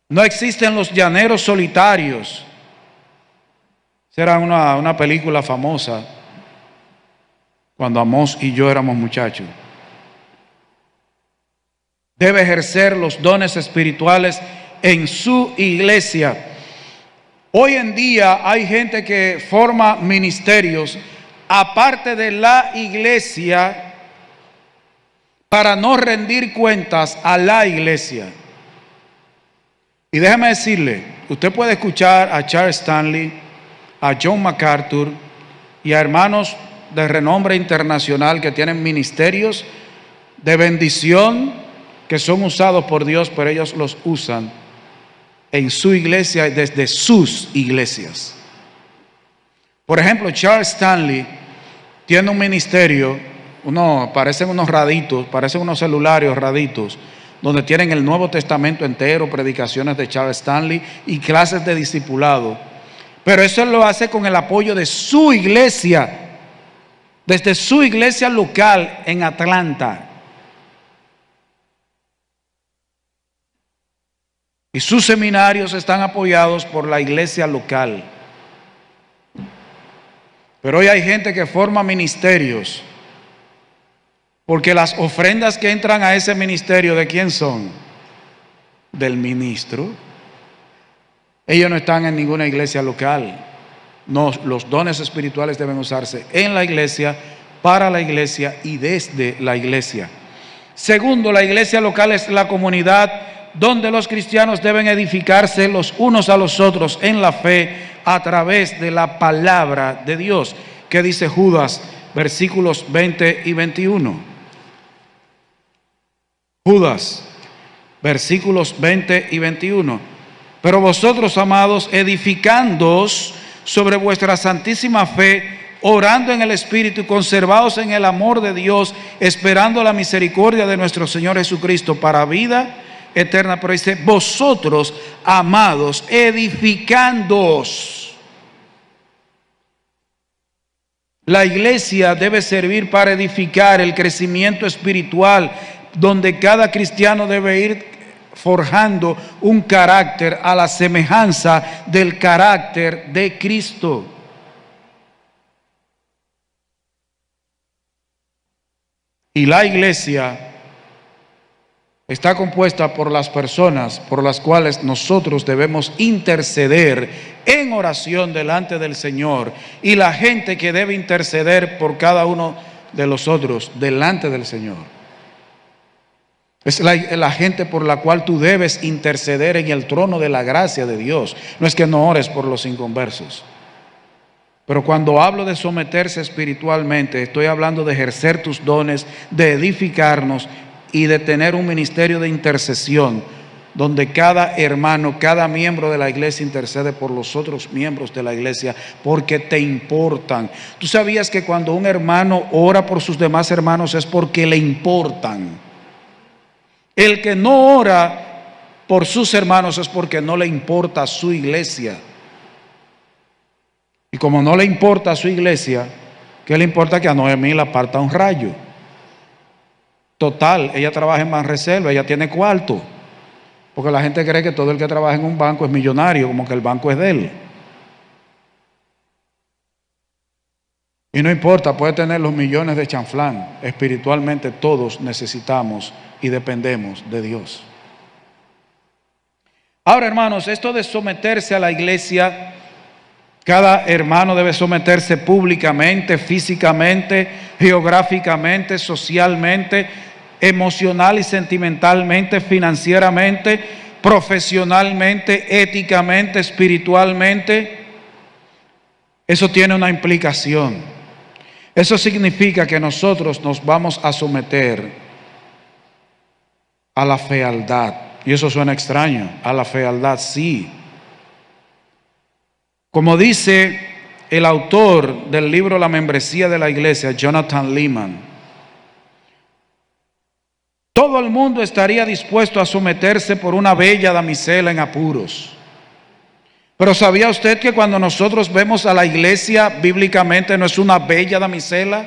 Speaker 1: No existen los llaneros solitarios. Esa era una película famosa cuando Amós y yo éramos muchachos. Debe ejercer los dones espirituales en su iglesia. Hoy en día hay gente que forma ministerios aparte de la iglesia para no rendir cuentas a la iglesia. Y déjeme decirle, usted puede escuchar a Charles Stanley, a John MacArthur y a hermanos de renombre internacional que tienen ministerios de bendición, que son usados por Dios, pero ellos los usan en su iglesia y desde sus iglesias. Por ejemplo, Charles Stanley tiene un ministerio, parecen unos raditos, parecen unos celulares raditos, donde tienen el Nuevo Testamento entero, predicaciones de Charles Stanley y clases de discipulado. Pero eso él lo hace con el apoyo de su iglesia, desde su iglesia local en Atlanta. Y sus seminarios están apoyados por la iglesia local. Pero hoy hay gente que forma ministerios, porque las ofrendas que entran a ese ministerio, ¿de quién son? Del ministro. Ellos no están en ninguna iglesia local. No, los dones espirituales deben usarse en la iglesia, para la iglesia y desde la iglesia. Segundo, la iglesia local es la comunidad donde los cristianos deben edificarse los unos a los otros en la fe a través de la palabra de Dios. ¿Qué dice Judas? Versículos 20 y 21. Judas, versículos 20 y 21. Pero vosotros, amados, edificándoos sobre vuestra santísima fe, orando en el Espíritu y conservados en el amor de Dios, esperando la misericordia de nuestro Señor Jesucristo para vida eterna. Pero dice, vosotros, amados, edificándoos. La iglesia debe servir para edificar el crecimiento espiritual, donde cada cristiano debe ir forjando un carácter a la semejanza del carácter de Cristo. Y la iglesia está compuesta por las personas por las cuales nosotros debemos interceder en oración delante del Señor, y la gente que debe interceder por cada uno de los otros delante del Señor. Es la gente por la cual tú debes interceder en el trono de la gracia de Dios. No es que no ores por los inconversos. Pero cuando hablo de someterse espiritualmente, estoy hablando de ejercer tus dones, de edificarnos y de tener un ministerio de intercesión, donde cada hermano, cada miembro de la iglesia intercede por los otros miembros de la iglesia, porque te importan. ¿Tú sabías que cuando un hermano ora por sus demás hermanos es porque le importan? El que no ora por sus hermanos es porque no le importa a su iglesia. Y como no le importa a su iglesia, ¿qué le importa que a Noemí le parta un rayo? Total, ella trabaja en Banreserva, ella tiene cuarto. Porque la gente cree que todo el que trabaja en un banco es millonario, como que el banco es de él. Y no importa, puede tener los millones de chanflán. Espiritualmente todos necesitamos y dependemos de Dios. Ahora, hermanos, esto de someterse a la iglesia, cada hermano debe someterse públicamente, físicamente, geográficamente, socialmente. emocional y sentimentalmente, financieramente, profesionalmente, éticamente, espiritualmente. Eso tiene una implicación. Eso significa que nosotros nos vamos a someter a la fealdad. Y eso suena extraño, a la fealdad, sí. Como dice el autor del libro La membresía de la iglesia, Jonathan Leeman, todo el mundo estaría dispuesto a someterse por una bella damisela en apuros. Pero ¿sabía usted que cuando nosotros vemos a la iglesia bíblicamente no es una bella damisela?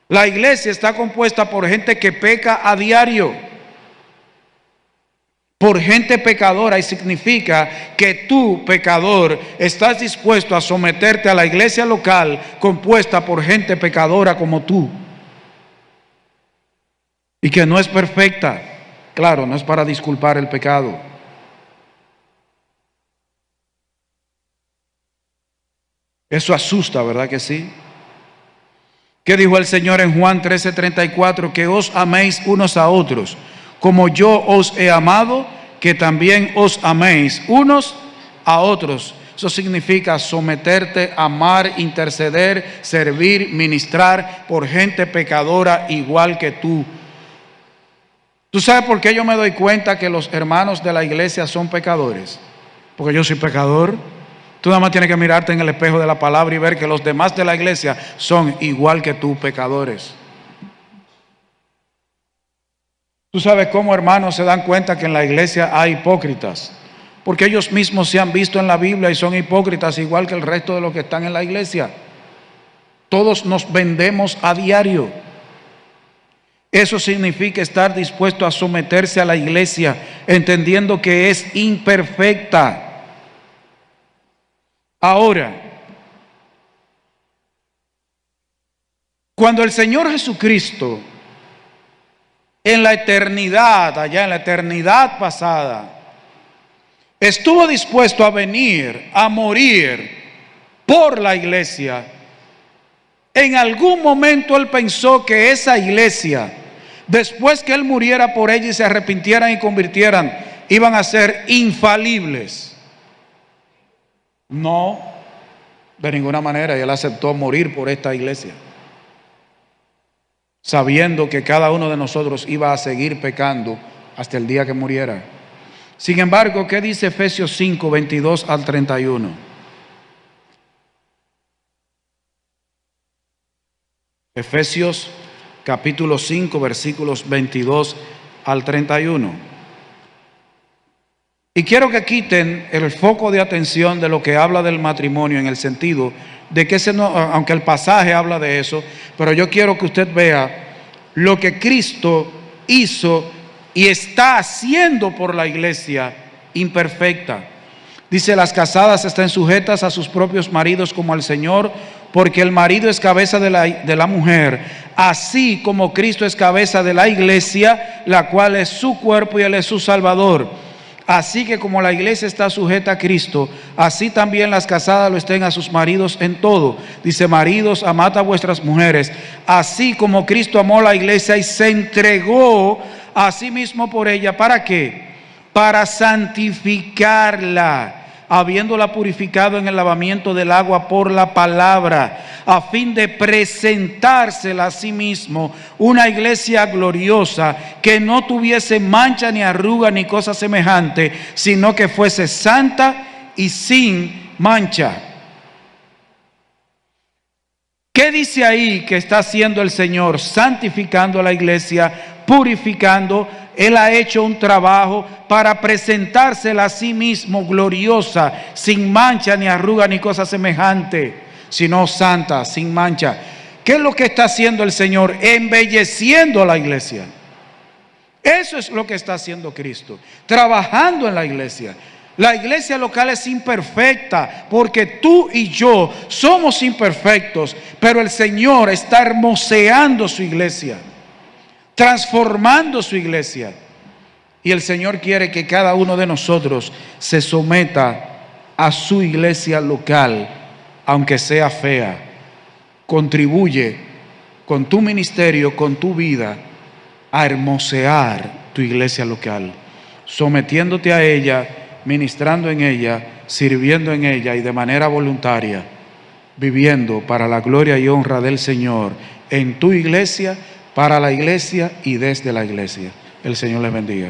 Speaker 1: La iglesia está compuesta por gente que peca a diario, por gente pecadora, y significa que tú, pecador, estás dispuesto a someterte a la iglesia local compuesta por gente pecadora como tú, y que no es perfecta. Claro, no es para disculpar el pecado. Eso asusta, ¿verdad que sí? ¿Qué dijo el Señor en Juan 13:34? Que os améis unos a otros, como yo os he amado, que también os améis unos a otros. Eso significa someterte, amar, interceder, servir, ministrar por gente pecadora igual que tú. ¿Tú sabes por qué yo me doy cuenta que los hermanos de la iglesia son pecadores? Porque yo soy pecador. Tú nada más tienes que mirarte en el espejo de la palabra y ver que los demás de la iglesia son igual que tú, pecadores. Tú sabes cómo, hermanos, se dan cuenta que en la iglesia hay hipócritas, porque ellos mismos se han visto en la Biblia y son hipócritas igual que el resto de los que están en la iglesia. Todos nos vendemos a diario. Eso significa estar dispuesto a someterse a la iglesia, entendiendo que es imperfecta. Ahora, cuando el Señor Jesucristo en la eternidad, allá en la eternidad pasada, estuvo dispuesto a venir, a morir por la iglesia, en algún momento Él pensó que esa iglesia, después que Él muriera por ella y se arrepintieran y convirtieran, iban a ser infalibles. No, de ninguna manera. Y Él aceptó morir por esta iglesia, sabiendo que cada uno de nosotros iba a seguir pecando hasta el día que muriera. Sin embargo, ¿qué dice Efesios 5, 22 al 31? Efesios capítulo 5, versículos 22 al 31. Y quiero que quiten el foco de atención de lo que habla del matrimonio, en el sentido de que aunque el pasaje habla de eso, pero yo quiero que usted vea lo que Cristo hizo y está haciendo por la iglesia imperfecta. Dice: las casadas estén sujetas a sus propios maridos como al Señor, porque el marido es cabeza de la mujer, así como Cristo es cabeza de la iglesia, la cual es su cuerpo y Él es su Salvador. Así que como la iglesia está sujeta a Cristo, así también las casadas lo estén a sus maridos en todo. Dice: maridos, amad a vuestras mujeres, así como Cristo amó a la iglesia y se entregó a sí mismo por ella. ¿Para qué? Para santificarla, habiéndola purificado en el lavamiento del agua por la palabra, a fin de presentársela a sí mismo una iglesia gloriosa, que no tuviese mancha ni arruga ni cosa semejante, sino que fuese santa y sin mancha. ¿Qué dice ahí que está haciendo el Señor? Santificando a la iglesia, purificando. Él ha hecho un trabajo para presentársela a sí mismo gloriosa, sin mancha ni arruga ni cosa semejante, sino santa, sin mancha. ¿Qué es lo que está haciendo el Señor? Embelleciendo a la iglesia. Eso es lo que está haciendo Cristo, trabajando en la iglesia. La iglesia local es imperfecta, porque tú y yo somos imperfectos, pero el Señor está hermoseando su iglesia, transformando su iglesia. Y el Señor quiere que cada uno de nosotros se someta a su iglesia local, aunque sea fea. Contribuye con tu ministerio, con tu vida, a hermosear tu iglesia local, sometiéndote a ella, ministrando en ella, sirviendo en ella y de manera voluntaria, viviendo para la gloria y honra del Señor en tu iglesia, para la iglesia y desde la iglesia. El Señor les bendiga.